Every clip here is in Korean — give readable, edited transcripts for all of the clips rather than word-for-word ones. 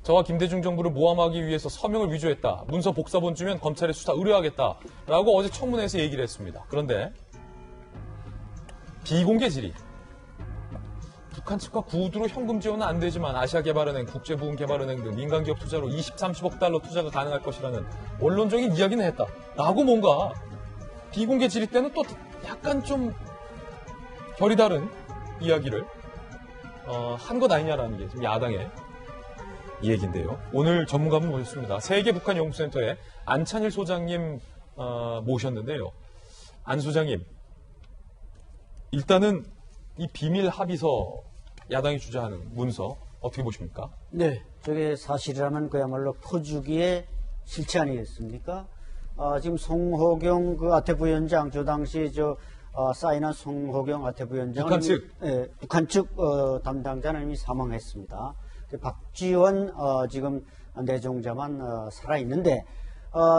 저와 김대중 정부를 모함하기 위해서 서명을 위조했다. 문서 복사본 주면 검찰에 수사 의뢰하겠다라고 어제 청문회에서 얘기를 했습니다. 그런데 비공개 질의. 북한 측과 구두로 현금 지원은 안 되지만 아시아개발은행, 국제부흥개발은행 등 민간기업 투자로 20, 30억 달러 투자가 가능할 것이라는 원론적인 이야기는 했다. 라고 뭔가 비공개 질의 때는 또 약간 좀 결이 다른 이야기를 한 것 아니냐라는 게 지금 야당의 이 얘기인데요. 오늘 전문가분 모셨습니다. 세계북한연구센터의 안찬일 소장님 모셨는데요. 안 소장님, 일단은 이 비밀 합의서 야당이 주장하는 문서 어떻게 보십니까? 네, 저게 사실이라면 그야말로 퍼주기의 실체 아니겠습니까? 지금 송호경 그 아태부위원장, 저 당시 사인한 송호경 아태부위원장 북한 측? 네, 북한 측 담당자는 이미 사망했습니다. 박지원 지금 내정자만 살아있는데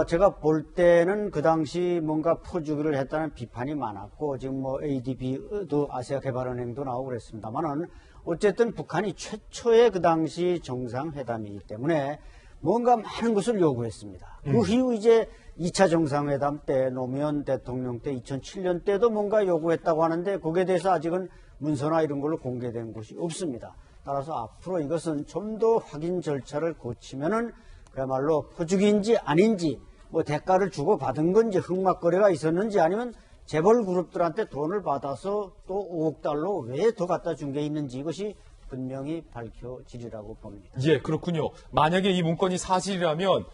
제가 볼 때는 그 당시 뭔가 퍼주기를 했다는 비판이 많았고 지금 뭐 ADB도 아시아개발은행도 나오고 그랬습니다만은 어쨌든 북한이 최초의 그 당시 정상회담이기 때문에 뭔가 많은 것을 요구했습니다. 그 이후 이제 2차 정상회담 때 노무현 대통령 때 2007년 때도 뭔가 요구했다고 하는데 거기에 대해서 아직은 문서나 이런 걸로 공개된 것이 없습니다. 따라서 앞으로 이것은 좀 더 확인 절차를 거치면은 그야말로 퍼주기인지 아닌지 뭐 대가를 주고 받은 건지 흑막거래가 있었는지 아니면 재벌 그룹들한테 돈을 받아서 또 5억 달러 왜 더 갖다 준 게 있는지 이것이 분명히 밝혀지리라고 봅니다. 예, 그렇군요. 만약에 이 문건이 사실이라면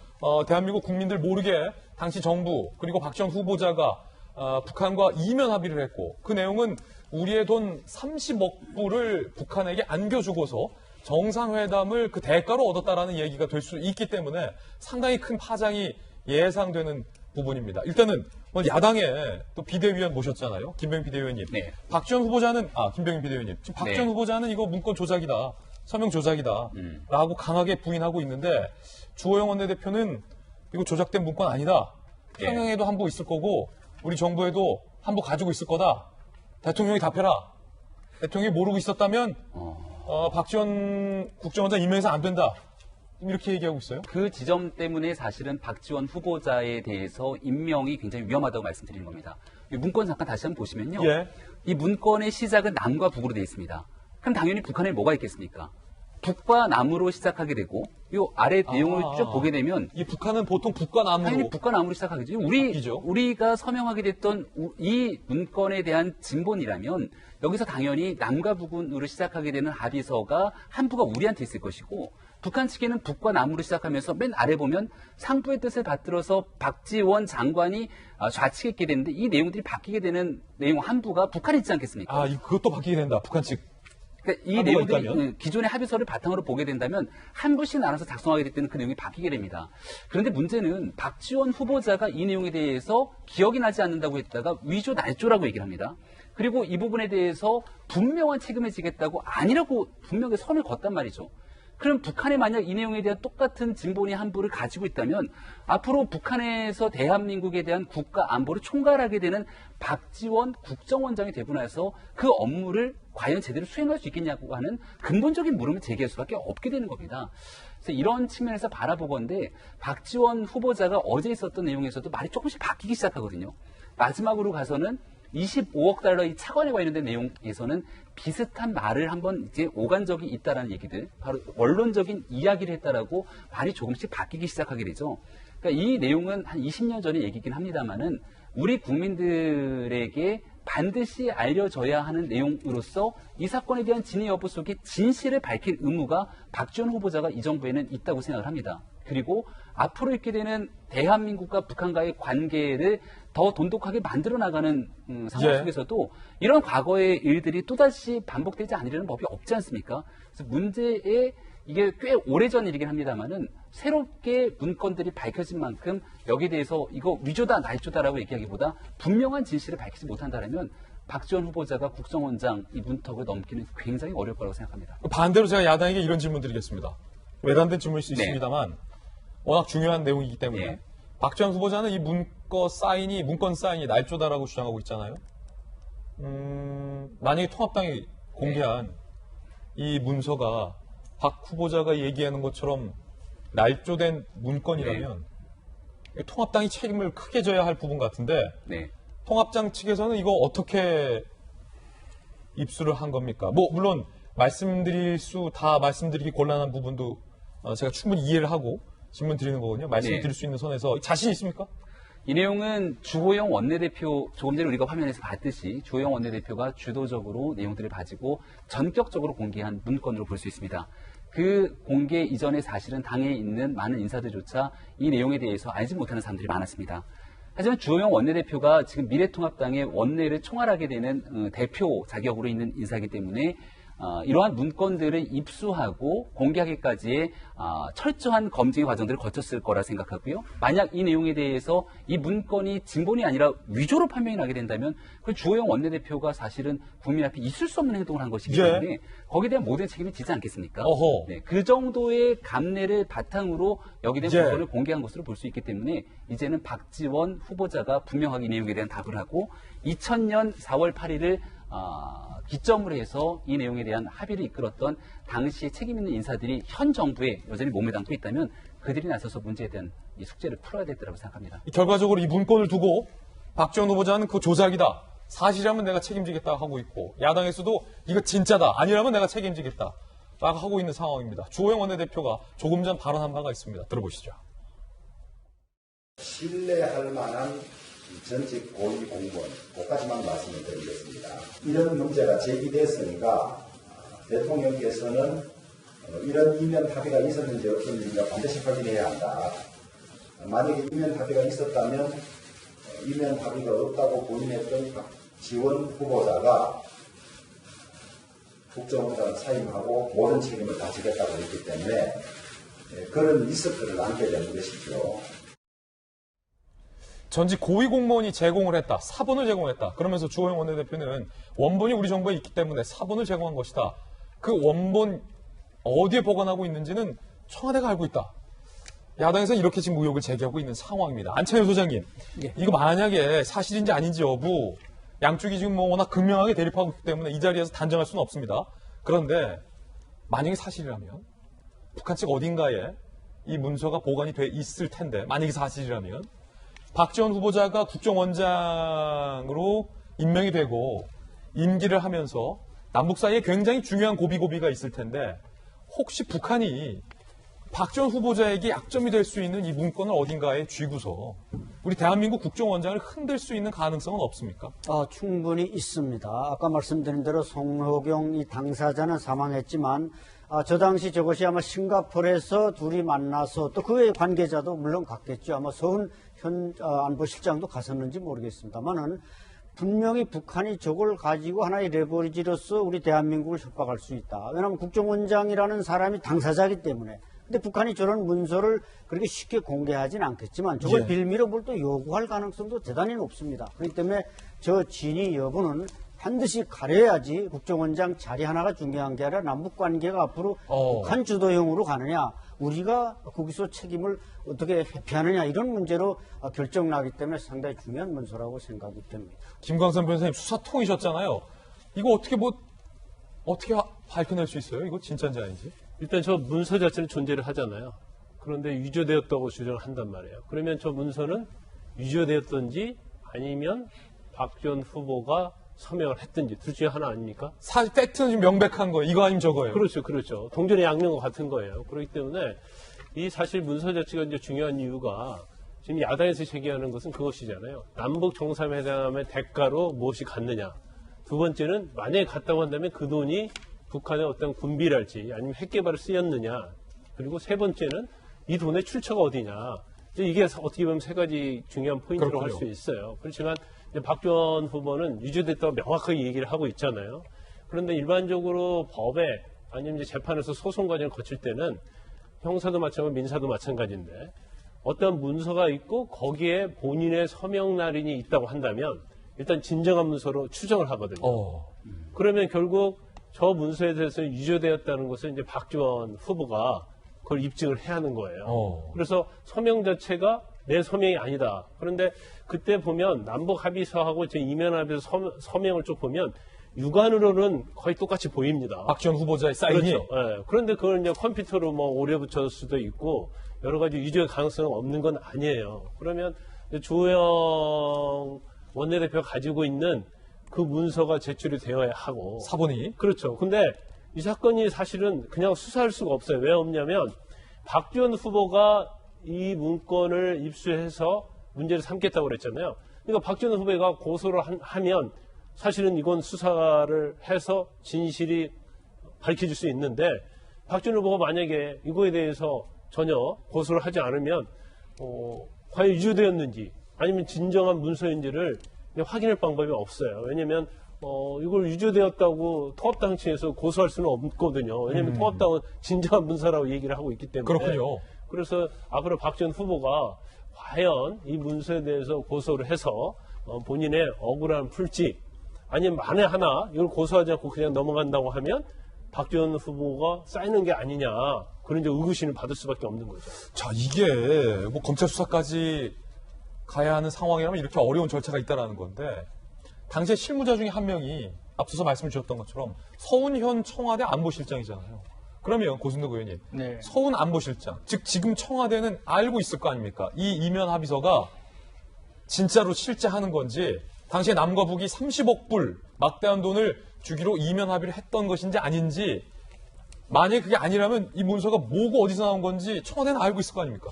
대한민국 국민들 모르게 당시 정부 그리고 박지원 후보자가 북한과 이면 합의를 했고 그 내용은 우리의 돈 30억 불을 북한에게 안겨주고서 정상회담을 그 대가로 얻었다라는 얘기가 될 수 있기 때문에 상당히 큰 파장이 예상되는 부분입니다. 일단은 야당에 또 비대위원 모셨잖아요. 김병인 비대위원님. 네. 박지원 후보자는 김병인 비대위원님. 지금 박지원 후보자는 이거 문건 조작이다. 서명 조작이다. 라고 강하게 부인하고 있는데 주호영 원내대표는 이거 조작된 문건 아니다. 평양에도 한부 있을 거고 우리 정부에도 한부 가지고 있을 거다. 대통령이 답해라. 대통령이 모르고 있었다면 박지원 국정원장 임명해서 안 된다. 이렇게 얘기하고 있어요. 그 지점 때문에 사실은 박지원 후보자에 대해서 임명이 굉장히 위험하다고 말씀드리는 겁니다. 이 문건 잠깐 다시 한번 보시면요. 예. 이 문건의 시작은 남과 북으로 되어 있습니다. 그럼 당연히 북한에 뭐가 있겠습니까? 북과 남으로 시작하게 되고 이 아래 내용을 쭉 보게 되면 이 북한은 보통 북과 남으로 당연히 북과 남으로 시작하겠죠. 바뀌죠. 우리가 서명하게 됐던 이 문건에 대한 진본이라면 여기서 당연히 남과 북으로 시작하게 되는 합의서가 한부가 우리한테 있을 것이고 북한 측에는 북과 남으로 시작하면서 맨 아래 보면 상부의 뜻을 받들어서 박지원 장관이 좌측했게 되는데 이 내용들이 바뀌게 되는 내용 한부가 북한에 있지 않겠습니까? 그것도 바뀌게 된다. 북한 측. 그러니까 이 한부가 내용들이 있다면? 기존의 합의서를 바탕으로 보게 된다면 한 부씩 나눠서 작성하게 될 때는 그 내용이 바뀌게 됩니다. 그런데 문제는 박지원 후보자가 이 내용에 대해서 기억이 나지 않는다고 했다가 위조 날조라고 얘기를 합니다. 그리고 이 부분에 대해서 분명한 책임을 지겠다고 아니라고 분명히 선을 걷단 말이죠. 그럼 북한이 만약 이 내용에 대한 똑같은 진본의 한부를 가지고 있다면 앞으로 북한에서 대한민국에 대한 국가 안보를 총괄하게 되는 박지원 국정원장이 되고 나서 그 업무를 과연 제대로 수행할 수 있겠냐고 하는 근본적인 물음을 제기할 수밖에 없게 되는 겁니다. 그래서 이런 측면에서 바라보건대 박지원 후보자가 어제 있었던 내용에서도 말이 조금씩 바뀌기 시작하거든요. 마지막으로 가서는 25억 달러의 차관에 관련된 내용에서는 비슷한 말을 한번 이제 오간 적이 있다라는 얘기들, 바로 원론적인 이야기를 했다라고 말이 조금씩 바뀌기 시작하게 되죠. 그러니까 이 내용은 한 20년 전의 얘기긴 합니다만은 우리 국민들에게 반드시 알려져야 하는 내용으로서 이 사건에 대한 진위 여부 속에 진실을 밝힐 의무가 박지원 후보자가 이 정부에는 있다고 생각을 합니다. 그리고 앞으로 있게 되는 대한민국과 북한과의 관계를 더 돈독하게 만들어 나가는 상황 속에서도 이런 과거의 일들이 또다시 반복되지 않으려는 법이 없지 않습니까? 그래서 문제에 이게 꽤 오래전 일이긴 합니다만은 새롭게 문건들이 밝혀진 만큼 여기에 대해서 이거 위조다 날조다라고 얘기하기보다 분명한 진실을 밝히지 못한다면 박지원 후보자가 국정원장 이 문턱을 넘기는 굉장히 어려울 거라고 생각합니다. 반대로 제가 야당에게 이런 질문 드리겠습니다. 외단된 질문일 수 있습니다만 워낙 중요한 내용이기 때문에 박지원 후보자는 이 문건 사인이 날조다라고 주장하고 있잖아요. 만약에 통합당이 공개한 이 문서가 박 후보자가 얘기하는 것처럼 날조된 문건이라면 통합당이 책임을 크게 져야 할 부분 같은데 네. 통합당 측에서는 이거 어떻게 입수를 한 겁니까? 뭐 물론 다 말씀드리기 곤란한 부분도 제가 충분히 이해를 하고 질문 드리는 거거든요. 말씀드릴 수 있는 선에서 자신 있습니까? 이 내용은 주호영 원내대표, 조금 전에 우리가 화면에서 봤듯이 주호영 원내대표가 주도적으로 내용들을 가지고 전격적으로 공개한 문건으로 볼 수 있습니다. 그 공개 이전에 사실은 당에 있는 많은 인사들조차 이 내용에 대해서 알지 못하는 사람들이 많았습니다. 하지만 주호영 원내대표가 지금 미래통합당의 원내를 총괄하게 되는 대표 자격으로 있는 인사이기 때문에 이러한 문건들을 입수하고 공개하기까지의 철저한 검증의 과정들을 거쳤을 거라 생각하고요. 만약 이 내용에 대해서 이 문건이 진본이 아니라 위조로 판명이 나게 된다면 그 주호영 원내대표가 사실은 국민 앞에 있을 수 없는 행동을 한 것이기 때문에 거기에 대한 모든 책임이 지지 않겠습니까? 네, 그 정도의 감례를 바탕으로 여기에 대한 문건을 공개한 것으로 볼 수 있기 때문에 이제는 박지원 후보자가 분명하게 이 내용에 대한 답을 하고 2000년 4월 8일을 기점으로 해서 이 내용에 대한 합의를 이끌었던 당시에 책임 있는 인사들이 현 정부에 여전히 몸에 담고 있다면 그들이 나서서 문제에 대한 이 숙제를 풀어야 되더라고 생각합니다. 결과적으로 이 문건을 두고 박지원 후보자는 그 조작이다. 사실이라면 내가 책임지겠다 하고 있고 야당에서도 이거 진짜다. 아니라면 내가 책임지겠다. 라고 하고 있는 상황입니다. 주호영 원내대표가 조금 전 발언한 바가 있습니다. 들어보시죠. 신뢰할 만한 전직 고위 공무원, 그까지만 말씀을 드리겠습니다. 이런 문제가 제기됐으니까 대통령께서는 이런 이면 합의가 있었는지 없었는지가 반드시 확인해야 한다. 만약에 이면 합의가 있었다면 이면 합의가 없다고 부인했던 박지원 후보자가 국정원장 사임하고 모든 책임을 다 지겠다고 했기 때문에 그런 리스크를 안게 되는 것이죠. 전직 고위 공무원이 제공을 했다. 사본을 제공했다. 그러면서 주호영 원내대표는 원본이 우리 정부에 있기 때문에 사본을 제공한 것이다. 그 원본 어디에 보관하고 있는지는 청와대가 알고 있다. 야당에서 이렇게 지금 의혹을 제기하고 있는 상황입니다. 안찬효 소장님, 이거 만약에 사실인지 아닌지 여부 양쪽이 지금 뭐 워낙 극명하게 대립하고 있기 때문에 이 자리에서 단정할 수는 없습니다. 그런데 만약에 사실이라면 북한 측 어딘가에 이 문서가 보관이 돼 있을 텐데 만약에 사실이라면 박지원 후보자가 국정원장으로 임명이 되고 임기를 하면서 남북 사이에 굉장히 중요한 고비고비가 있을 텐데 혹시 북한이 박지원 후보자에게 약점이 될 수 있는 이 문건을 어딘가에 쥐고서 우리 대한민국 국정원장을 흔들 수 있는 가능성은 없습니까? 충분히 있습니다. 아까 말씀드린 대로 송호경 이 당사자는 사망했지만 저 당시 저것이 아마 싱가포르에서 둘이 만나서 또 그 외의 관계자도 물론 갔겠죠. 아마 서훈 현 안보실장도 갔었는지 모르겠습니다만은 분명히 북한이 저걸 가지고 하나의 레버리지로서 우리 대한민국을 협박할 수 있다. 왜냐하면 국정원장이라는 사람이 당사자이기 때문에. 근데 북한이 저런 문서를 그렇게 쉽게 공개하지는 않겠지만 저걸 빌미로 뭘 또 요구할 가능성도 대단히 높습니다. 그렇기 때문에 저 진위 여부는 반드시 가려야지 국정원장 자리 하나가 중요한 게 아니라 남북관계가 앞으로 북한 주도형으로 가느냐 우리가 거기서 책임을 어떻게 회피하느냐 이런 문제로 결정나기 때문에 상당히 중요한 문서라고 생각이 됩니다. 김광선 변호사님 수사통이셨잖아요. 이거 어떻게 밝혀낼 수 있어요? 이거 진짜인지 아닌지? 일단 저 문서 자체는 존재를 하잖아요. 그런데 위조되었다고 주장을 한단 말이에요. 그러면 저 문서는 위조되었던지 아니면 박지원 후보가 서명을 했든지 둘 중에 하나 아닙니까? 팩트는 지금 명백한 거예요. 이거 아니면 저거예요. 그렇죠. 동전의 양면과 같은 거예요. 그렇기 때문에 이 사실 문서 자체가 이제 중요한 이유가 지금 야당에서 제기하는 것은 그것이잖아요. 남북 정상회담의 대가로 무엇이 갔느냐. 두 번째는 만약에 갔다고 한다면 그 돈이 북한의 어떤 군비랄지 아니면 핵개발에 쓰였느냐. 그리고 세 번째는 이 돈의 출처가 어디냐. 이게 어떻게 보면 세 가지 중요한 포인트로 할 수 있어요. 그렇지만 박지원 후보는 위조됐다고 명확하게 얘기를 하고 있잖아요. 그런데 일반적으로 법에 아니면 이제 재판에서 소송 과정을 거칠 때는 형사도 마찬가지고 민사도 마찬가지인데 어떤 문서가 있고 거기에 본인의 서명 날인이 있다고 한다면 일단 진정한 문서로 추정을 하거든요. 그러면 결국 저 문서에 대해서 위조되었다는 것을 이제 박지원 후보가 그걸 입증을 해야 하는 거예요. 그래서 서명 자체가 내 서명이 아니다. 그런데 그때 보면 남북 합의서하고 제 이면 합의서 서명을 쭉 보면 육안으로는 거의 똑같이 보입니다. 박지원 후보자의 사인이 그렇죠. 예. 그런데 그걸 이제 컴퓨터로 뭐 오래 붙였을 수도 있고 여러 가지 위조의 가능성은 없는 건 아니에요. 그러면 이제 주호영 원내대표가 가지고 있는 그 문서가 제출이 되어야 하고 사본이 그렇죠. 근데 이 사건이 사실은 그냥 수사할 수가 없어요. 왜 없냐면 박지원 후보가 이 문건을 입수해서 문제를 삼겠다고 그랬잖아요. 그러니까 박지원 후보가 고소를 하면 사실은 이건 수사를 해서 진실이 밝혀질 수 있는데 박지원 후보가 만약에 이거에 대해서 전혀 고소를 하지 않으면 과연 위조되었는지 아니면 진정한 문서인지를 확인할 방법이 없어요. 왜냐하면 이걸 위조되었다고 통합당 측에서 고소할 수는 없거든요. 왜냐하면 통합당은 진정한 문서라고 얘기를 하고 있기 때문에. 그렇군요. 그래서 앞으로 박지원 후보가 과연 이 문서에 대해서 고소를 해서 본인의 억울함을 풀지 아니면 만에 하나 이걸 고소하지 않고 그냥 넘어간다고 하면 박지원 후보가 쌓이는 게 아니냐 그런 이제 의구심을 받을 수밖에 없는 거죠. 자, 이게 뭐 검찰 수사까지 가야 하는 상황이라면 이렇게 어려운 절차가 있다라는 건데 당시에 실무자 중에 한 명이 앞서서 말씀 주셨던 것처럼 서훈현 청와대 안보실장이잖아요. 그러면 고승덕 의원님, 네. 서훈 안보실장, 즉 지금 청와대는 알고 있을 거 아닙니까? 이 이면 합의서가 진짜로 실제 하는 건지 당시에 남과 북이 30억 불 막대한 돈을 주기로 이면 합의를 했던 것인지 아닌지 만약에 그게 아니라면 이 문서가 뭐고 어디서 나온 건지 청와대는 알고 있을 거 아닙니까?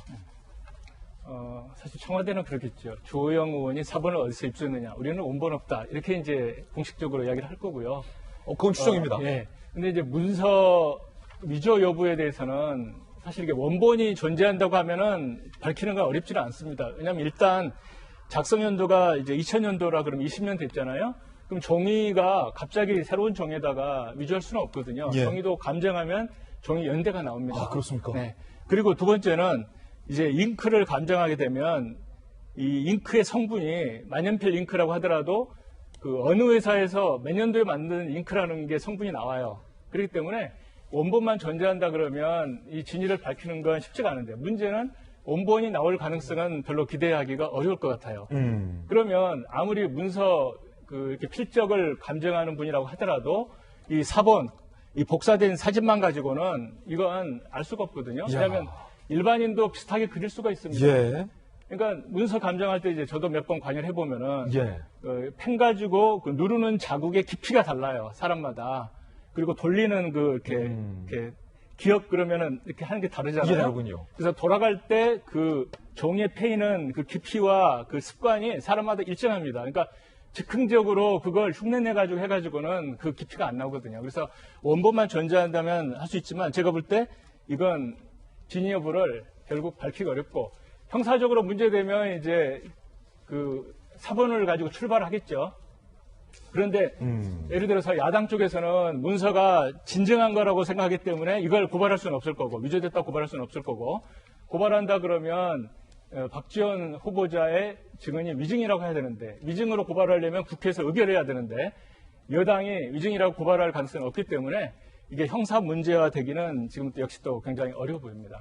사실 청와대는 그렇겠죠. 주호영 의원이 사본을 어디서 입수했느냐. 우리는 원본 없다. 이렇게 이제 공식적으로 이야기를 할 거고요. 그건 추정입니다. 예. 근데 이제 문서 위조 여부에 대해서는 사실 이게 원본이 존재한다고 하면은 밝히는 건 어렵지는 않습니다. 왜냐하면 일단 작성 연도가 이제 2000년도라 그러면 20년 됐잖아요. 그럼 종이가 갑자기 새로운 종이에다가 위조할 수는 없거든요. 예. 종이도 감정하면 종이 연대가 나옵니다. 아, 그렇습니까? 네. 그리고 두 번째는 이제 잉크를 감정하게 되면 이 잉크의 성분이 만년필 잉크라고 하더라도 그 어느 회사에서 몇 년도에 만든 잉크라는 게 성분이 나와요. 그렇기 때문에 원본만 존재한다 그러면 이 진위를 밝히는 건 쉽지가 않은데 문제는 원본이 나올 가능성은 별로 기대하기가 어려울 것 같아요. 그러면 아무리 문서 이렇게 필적을 감정하는 분이라고 하더라도 이 사본, 이 복사된 사진만 가지고는 이건 알 수가 없거든요. 왜냐하면 일반인도 비슷하게 그릴 수가 있습니다. 예. 그러니까 문서 감정할 때 이제 저도 몇 번 관여를 해보면은 예. 펜 가지고 그 누르는 자국의 깊이가 달라요. 사람마다. 그리고 돌리는 이렇게 기억 그러면은 이렇게 하는 게 다르잖아요. 이게 다르군요. 그래서 돌아갈 때 그 종이에 패이는 그 깊이와 그 습관이 사람마다 일정합니다. 그러니까 즉흥적으로 그걸 흉내내가지고 해가지고는 그 깊이가 안 나오거든요. 그래서 원본만 존재한다면 할 수 있지만 제가 볼 때 이건 진위 여부를 결국 밝히기 어렵고 형사적으로 문제되면 이제 그 사본을 가지고 출발하겠죠. 그런데 예를 들어서 야당 쪽에서는 문서가 진정한 거라고 생각하기 때문에 이걸 고발할 수는 없을 거고 위조됐다고 고발할 수는 없을 거고 고발한다 그러면 박지원 후보자의 증언이 위증이라고 해야 되는데 위증으로 고발하려면 국회에서 의결해야 되는데 여당이 위증이라고 고발할 가능성은 없기 때문에 이게 형사 문제화 되기는 지금 역시 또 굉장히 어려워 보입니다.